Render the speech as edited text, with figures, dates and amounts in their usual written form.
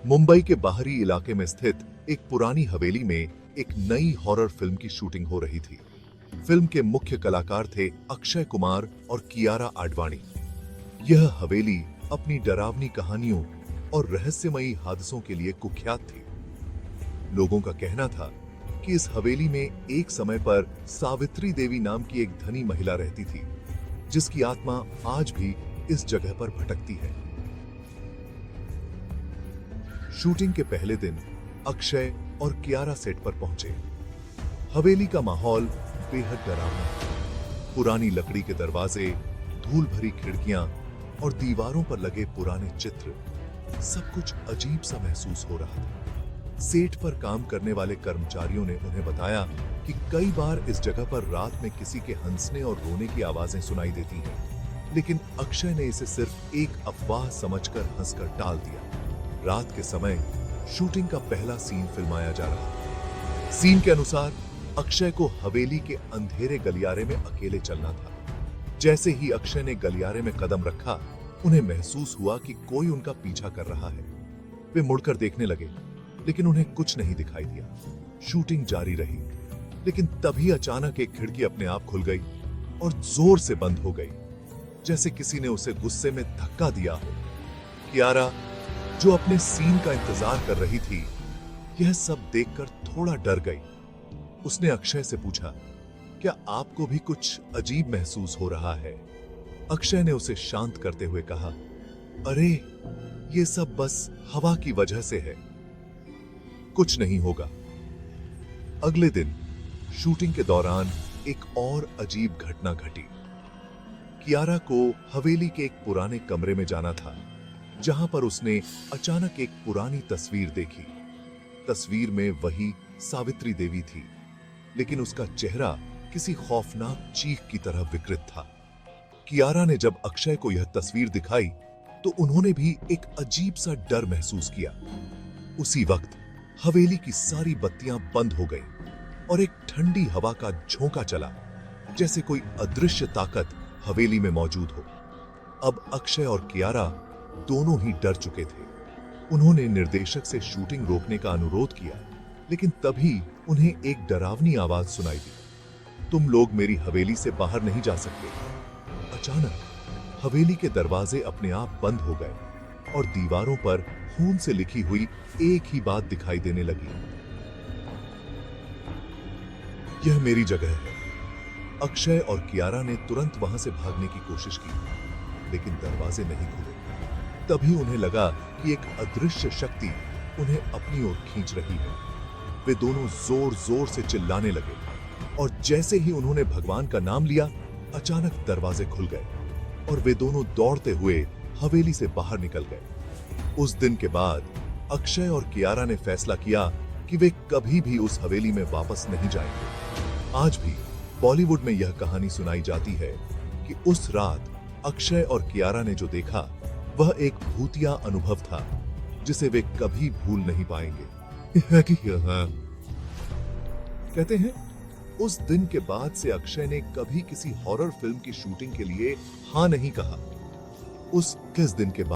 मुंबई के बाहरी इलाके में स्थित एक पुरानी हवेली में एक नई हॉरर फिल्म की शूटिंग हो रही थी। फिल्म के मुख्य कलाकार थे अक्षय कुमार और कियारा आडवाणी। यह हवेली अपनी डरावनी कहानियों और रहस्यमयी हादसों के लिए कुख्यात थी। लोगों का कहना था कि इस हवेली में एक समय पर सावित्री देवी नाम की एक धनी महिला रहती थी, जिसकी आत्मा आज भी इस जगह पर भटकती है। शूटिंग के पहले दिन अक्षय और कियारा सेट पर पहुंचे। हवेली का माहौल बेहद डरावना था। पुरानी लकड़ी के दरवाजे, धूल भरी खिड़कियां और दीवारों पर लगे पुराने चित्र, सब कुछ अजीब सा महसूस हो रहा था। सेट पर काम करने वाले कर्मचारियों ने उन्हें बताया कि कई बार इस जगह पर रात में किसी के हंसने और रोने की आवाजें सुनाई देती हैं, लेकिन अक्षय ने इसे सिर्फ एक अफवाह समझकर हंसकर टाल दिया। रात के समय शूटिंग का पहला सीन फिल्माया जा रहा था। सीन के अनुसार अक्षय को हवेली के अंधेरे गलियारे में अकेले चलना था। जैसे ही अक्षय ने गलियारे में कदम रखा, उन्हें महसूस हुआ कि कोई उनका पीछा कर रहा है। वे मुड़कर देखने लगे, लेकिन उन्हें कुछ नहीं दिखाई दिया। शूटिंग जारी रही, लेकिन तभी अचानक एक खिड़की अपने आप खुल गई और जोर से बंद हो गई, जैसे किसी ने उसे गुस्से में धक्का दिया हो। कियारा, जो अपने सीन का इंतजार कर रही थी, यह सब देखकर थोड़ा डर गई। उसने अक्षय से पूछा, क्या आपको भी कुछ अजीब महसूस हो रहा है? अक्षय ने उसे शांत करते हुए कहा, अरे, ये सब बस हवा की वजह से है, कुछ नहीं होगा। अगले दिन शूटिंग के दौरान एक और अजीब घटना घटी। कियारा को हवेली के एक पुराने कमरे में जाना था, जहां पर उसने अचानक एक पुरानी तस्वीर देखी। तस्वीर में वही सावित्री देवी थी, लेकिन उसका चेहरा किसी खौफनाक चीख की तरह विकृत था। कियारा ने जब अक्षय को यह तस्वीर दिखाई, तो उन्होंने भी एक अजीब सा डर महसूस किया। उसी वक्त हवेली की सारी बत्तियां बंद हो गईं और एक ठंडी हवा का झोंका चला, जैसे कोई अदृश्य ताकत हवेली में मौजूद हो। अब अक्षय और कियारा दोनों ही डर चुके थे। उन्होंने निर्देशक से शूटिंग रोकने का अनुरोध किया, लेकिन तभी उन्हें एक डरावनी आवाज सुनाई दी, तुम लोग मेरी हवेली से बाहर नहीं जा सकते। अचानक हवेली के दरवाजे अपने आप बंद हो गए और दीवारों पर खून से लिखी हुई एक ही बात दिखाई देने लगी, यह मेरी जगह है। अक्षय और कियारा ने तुरंत वहां से भागने की कोशिश की, लेकिन दरवाजे नहीं खुले। तभी उन्हें लगा कि एक अदृश्य शक्ति उन्हें अपनी ओर खींच रही है। वे दोनों जोर जोर से चिल्लाने लगे और जैसे ही उन्होंने भगवान का नाम लिया, अचानक दरवाजे खुल गए और वे दोनों दौड़ते हुए हवेली से बाहर निकल गए। उस दिन के बाद अक्षय और कियारा ने फैसला किया कि वे कभी भी उस हवेली में वापस नहीं जाएंगे। आज भी बॉलीवुड में यह कहानी सुनाई जाती है कि उस रात अक्षय और कियारा ने जो देखा, वह एक भूतिया अनुभव था, जिसे वे कभी भूल नहीं पाएंगे। कहते हैं, उस दिन के बाद से अक्षय ने कभी किसी हॉरर फिल्म की शूटिंग के लिए हाँ नहीं कहा। उस किस दिन के बाद